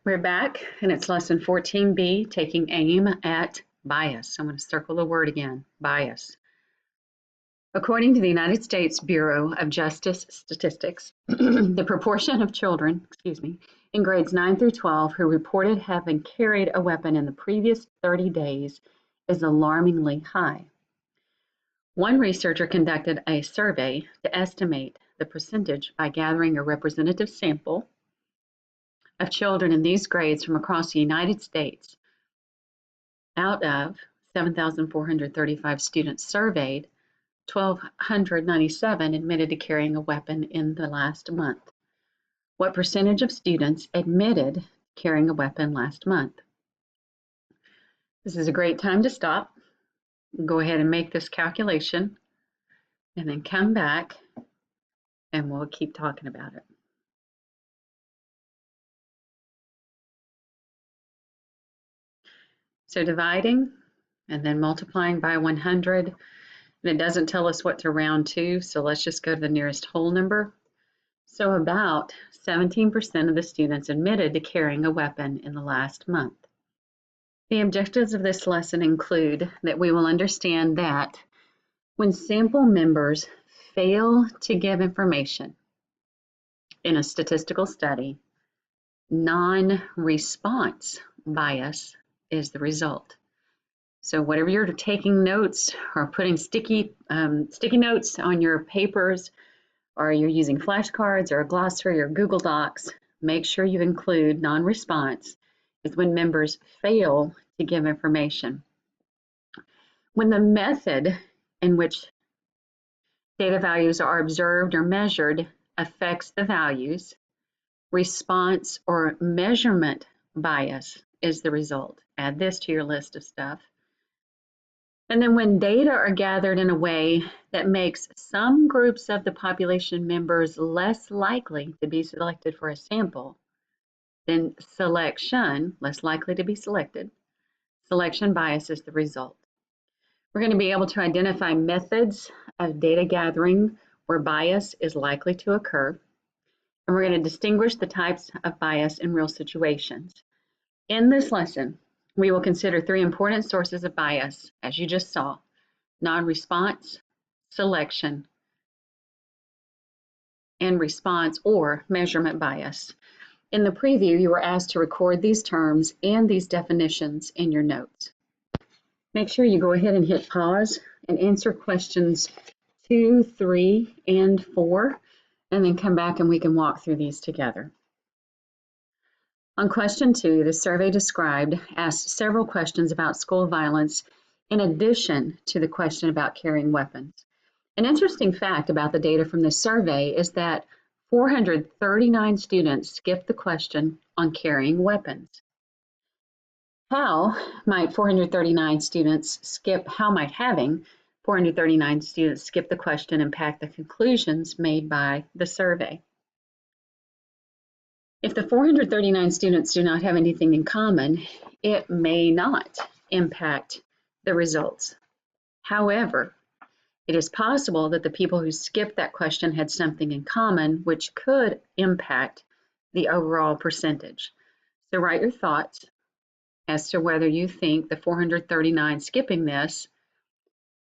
We're back, and it's lesson 14B, taking aim at bias. I'm going to circle the word again, bias. According to the United States Bureau of Justice Statistics, the proportion of children, in grades 9 through 12 who reported having carried a weapon in the previous 30 days is alarmingly high. One researcher conducted a survey to estimate the percentage by gathering a representative sample of children in these grades from across the United States. Out of 7,435 students surveyed, 1,297 admitted to carrying a weapon in the last month. What percentage of students admitted carrying a weapon last month? This is a great time to stop. Go ahead and make this calculation, and then come back, and we'll keep talking about it. So dividing and then multiplying by 100, and it doesn't tell us what to round to, so let's just go to the nearest whole number. So about 17% of the students admitted to carrying a weapon in the last month. The objectives of this lesson include that we will understand that when sample members fail to give information in a statistical study, non-response bias is the result. So whatever you're taking notes or putting sticky notes on your papers, or you're using flashcards or a glossary or Google Docs, make sure you include non-response is when members fail to give information. When the method in which data values are observed or measured affects the values, response or measurement bias is the result. Add this to your list of stuff. And then when data are gathered in a way that makes some groups of the population members less likely to be selected for a sample, then selection, less likely to be selected, selection bias is the result. We're going to be able to identify methods of data gathering where bias is likely to occur, and we're going to distinguish the types of bias in real situations. In this lesson, we will consider three important sources of bias, as you just saw: non-response, selection, and response or measurement bias. In the preview, you were asked to record these terms and these definitions in your notes. Make sure you go ahead and hit pause and answer questions 2, 3, and 4, and then come back and we can walk through these together. On question 2, the survey described asked several questions about school violence in addition to the question about carrying weapons. An interesting fact about the data from this survey is that 439 students skipped the question on carrying weapons. How might having 439 students skip the question impact the conclusions made by the survey? If the 439 students do not have anything in common, it may not impact the results. However, it is possible that the people who skipped that question had something in common, which could impact the overall percentage. So write your thoughts as to whether you think the 439 skipping this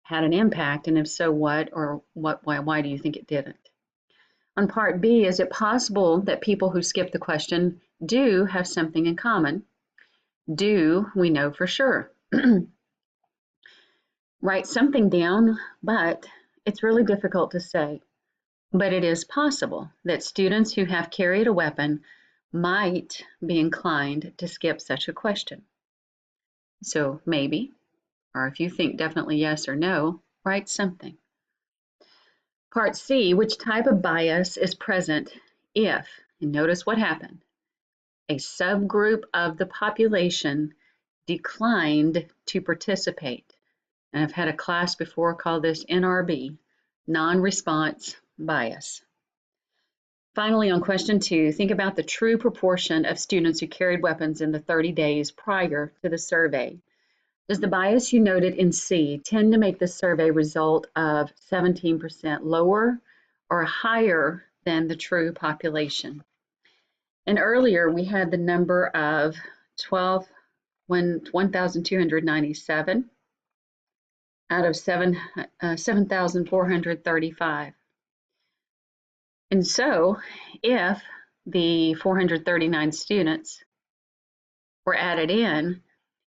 had an impact, and if so, what, or why do you think it didn't? On part B, is it possible that people who skip the question do have something in common? Do we know for sure? Write something down, but it's really difficult to say. But it is possible that students who have carried a weapon might be inclined to skip such a question. So maybe, or if you think definitely yes or no, write something. Part C, which type of bias is present if, and notice what happened, a subgroup of the population declined to participate. And I've had a class before called this NRB, non-response bias. Finally, on question 2, think about the true proportion of students who carried weapons in the 30 days prior to the survey. Does the bias you noted in C tend to make the survey result of 17% lower or higher than the true population? And earlier we had the number of 1,297 out of 7,435. And so if the 439 students were added in,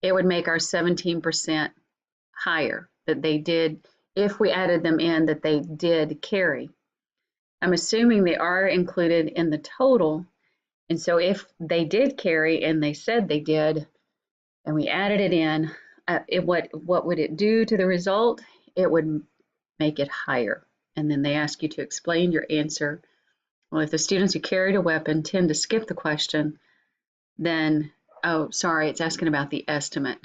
it would make our 17% higher, that they did, if we added them in, that they did carry. I'm assuming they are included in the total. And so if they did carry and they said they did, and we added it in, what would it do to the result? It would make it higher. And then they ask you to explain your answer. Well, if the students who carried a weapon tend to skip the question, then, oh, sorry, it's asking about the estimate.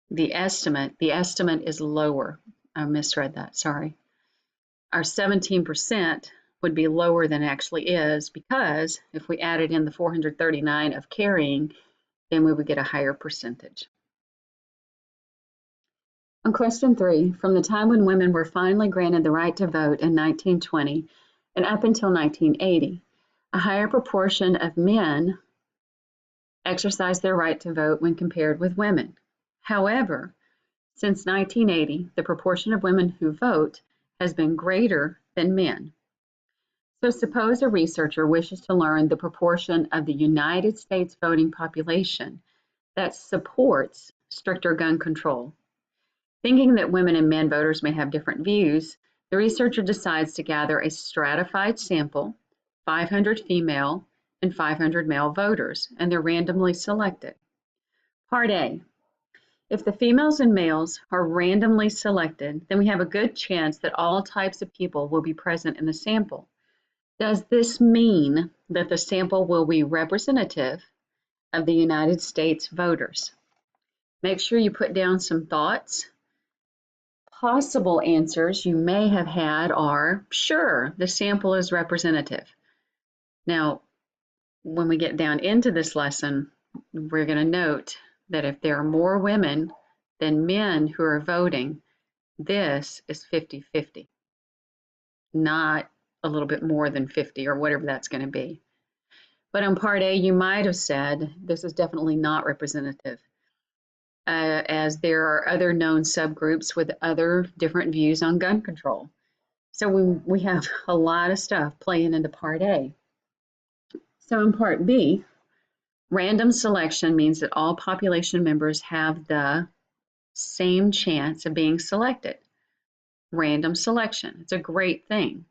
The estimate is lower. I misread that, sorry. Our 17% would be lower than it actually is, because if we added in the 439 of carrying, then we would get a higher percentage. On question 3, from the time when women were finally granted the right to vote in 1920 and up until 1980, a higher proportion of men exercised their right to vote when compared with women. However, since 1980, the proportion of women who vote has been greater than men. So suppose a researcher wishes to learn the proportion of the United States voting population that supports stricter gun control. Thinking that women and men voters may have different views, the researcher decides to gather a stratified sample, 500 female and 500 male voters, and they're randomly selected. Part A. If the females and males are randomly selected, then we have a good chance that all types of people will be present in the sample. Does this mean that the sample will be representative of the United States voters? Make sure you put down some thoughts. Possible answers you may have had are, sure, the sample is representative. Now, when we get down into this lesson, we're going to note that if there are more women than men who are voting, this is 50-50, not a little bit more than 50 or whatever that's going to be. But on part A, you might have said this is definitely not representative, as there are other known subgroups with other different views on gun control. So we have a lot of stuff playing into part A. So in part B, random selection means that all population members have the same chance of being selected. Random selection, it's a great thing.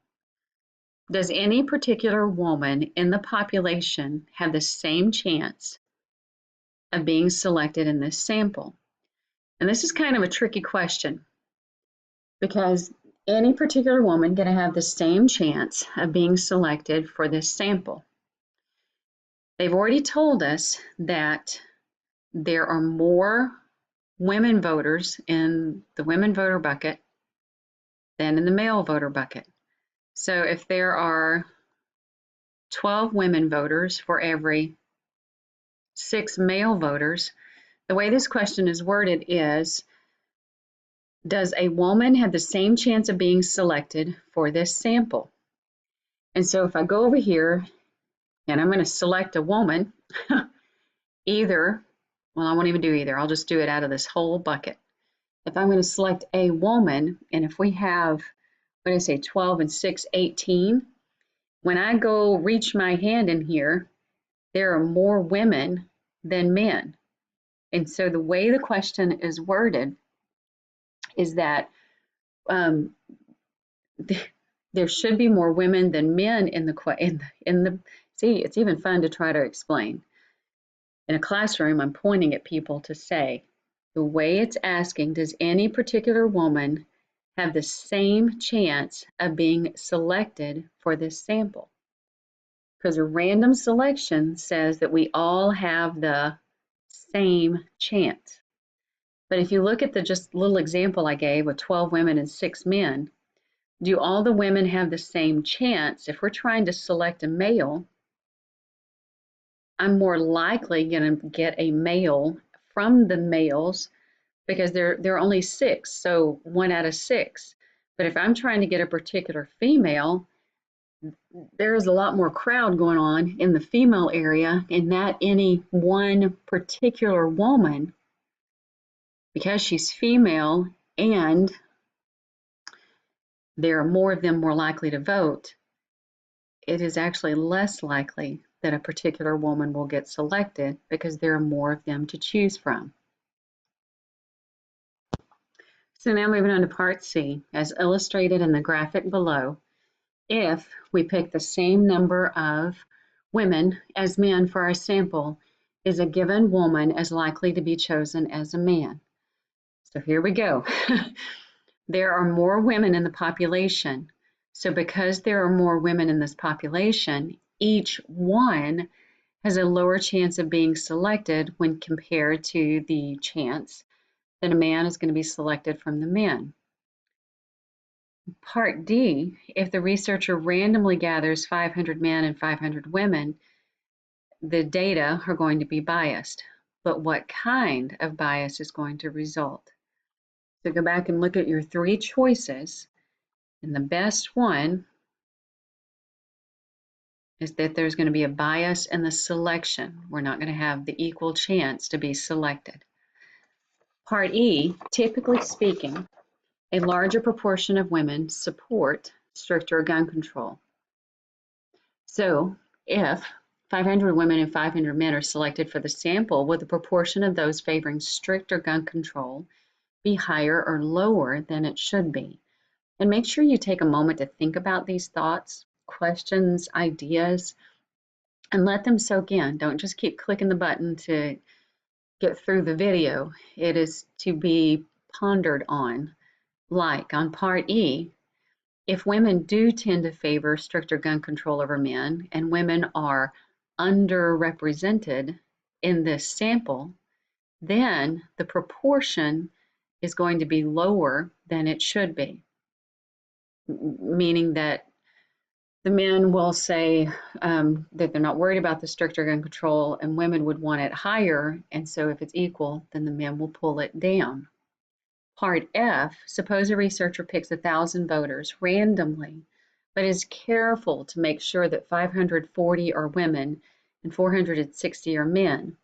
Does any particular woman in the population have the same chance of being selected in this sample? And this is kind of a tricky question, because any particular woman going to have the same chance of being selected for this sample. They've already told us that there are more women voters in the women voter bucket than in the male voter bucket. So if there are 12 women voters for every 6 male voters, the way this question is worded is, does a woman have the same chance of being selected for this sample? And so if I go over here and I'm going to select a woman, either, well, I won't even do either. I'll just do it out of this whole bucket. If I'm going to select a woman, and if we have, what did I say, 12 and 6, 18, when I go reach my hand in here, there are more women than men. And so the way the question is worded is that there should be more women than men in the see, it's even fun to try to explain. In a classroom, I'm pointing at people to say, the way it's asking, does any particular woman have the same chance of being selected for this sample? Because a random selection says that we all have the same chance. But if you look at the just little example I gave with 12 women and 6 men, do all the women have the same chance? If we're trying to select a male, I'm more likely going to get a male from the males because there are only 6, so 1 out of 6. But if I'm trying to get a particular female, there's a lot more crowd going on in the female area, and that any one particular woman, because she's female and there are more of them more likely to vote, it is actually less likely that a particular woman will get selected because there are more of them to choose from. So now moving on to part C, as illustrated in the graphic below, if we pick the same number of women as men for our sample, is a given woman as likely to be chosen as a man? So here we go. There are more women in the population. So because there are more women in this population, each one has a lower chance of being selected when compared to the chance that a man is going to be selected from the men. Part D, if the researcher randomly gathers 500 men and 500 women, the data are going to be biased. But what kind of bias is going to result? So go back and look at your three choices, and the best one is that there's going to be a bias in the selection. We're not going to have the equal chance to be selected. Part E, typically speaking, a larger proportion of women support stricter gun control. So if 500 women and 500 men are selected for the sample, would the proportion of those favoring stricter gun control be higher or lower than it should be? And make sure you take a moment to think about these thoughts, questions, ideas, and let them soak in. Don't just keep clicking the button to get through the video. It is to be pondered on. Like on part E, if women do tend to favor stricter gun control over men, and women are underrepresented in this sample, then the proportion is going to be lower than it should be, meaning that the men will say that they're not worried about the stricter gun control, and women would want it higher, and so if it's equal, then the men will pull it down. Part F, suppose a researcher picks 1,000 voters randomly, but is careful to make sure that 540 are women and 460 are men.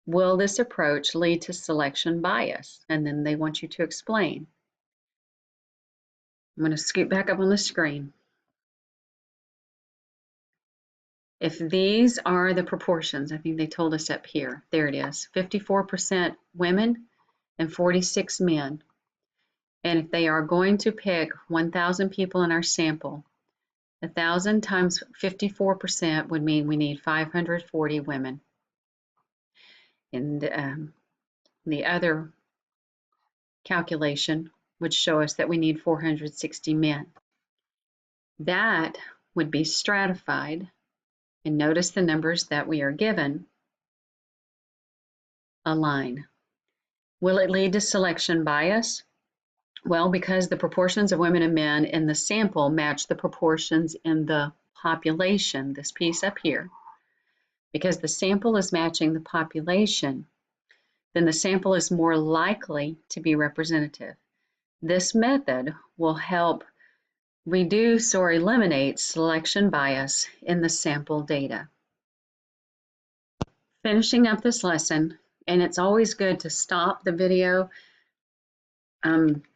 Will this approach lead to selection bias? And then they want you to explain. I'm going to scoot back up on the screen. If these are the proportions, I think they told us up here, there it is, 54% women and 46 men. And if they are going to pick 1,000 people in our sample, 1,000 times 54% would mean we need 540 women. And the other calculation would show us that we need 460 men. That would be stratified. And notice the numbers that we are given align. Will it lead to selection bias? Well, because the proportions of women and men in the sample match the proportions in the population, this piece up here, because the sample is matching the population, then the sample is more likely to be representative. This method will help reduce or eliminate selection bias in the sample data. Finishing up this lesson, and it's always good to stop the video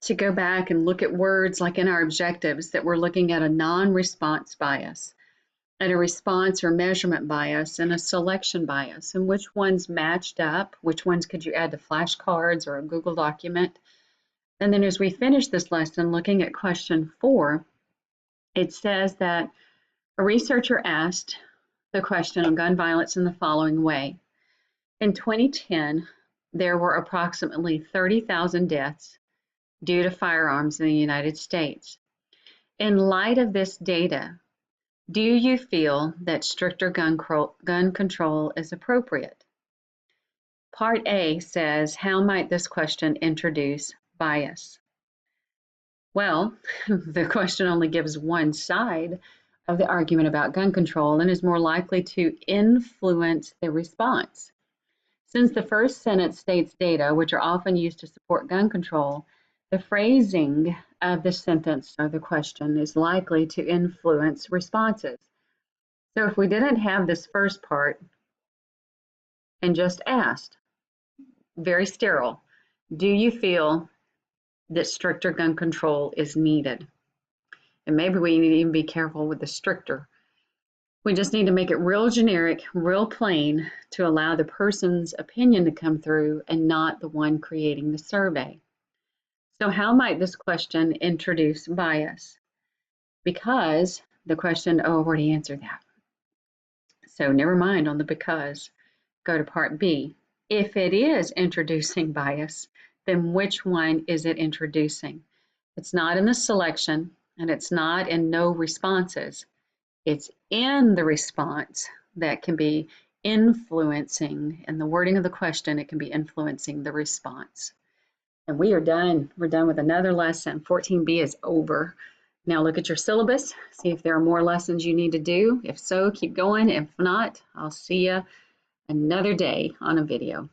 to go back and look at words like in our objectives that we're looking at a non-response bias, and a response or measurement bias, and a selection bias, and which ones matched up, which ones could you add to flashcards or a Google document. And then as we finish this lesson, looking at question 4, it says that a researcher asked the question on gun violence in the following way. In 2010, there were approximately 30,000 deaths due to firearms in the United States. In light of this data, do you feel that stricter gun control is appropriate? Part A says, how might this question introduce bias? Well, the question only gives one side of the argument about gun control and is more likely to influence the response. Since the first sentence states data, which are often used to support gun control, the phrasing of the sentence or the question is likely to influence responses. So if we didn't have this first part and just asked, very sterile, do you feel that stricter gun control is needed? And maybe we need to even be careful with the stricter. We just need to make it real generic, real plain to allow the person's opinion to come through and not the one creating the survey. So how might this question introduce bias? Because the question, oh, I've already answered that. So never mind on the because. Go to part B. If it is introducing bias, then which one is it introducing? It's not in the selection and it's not in no responses. It's in the response that can be influencing, in the wording of the question, it can be influencing the response. And we are done. We're done with another lesson. 14B is over. Now look at your syllabus, see if there are more lessons you need to do. If so, keep going. If not, I'll see you another day on a video.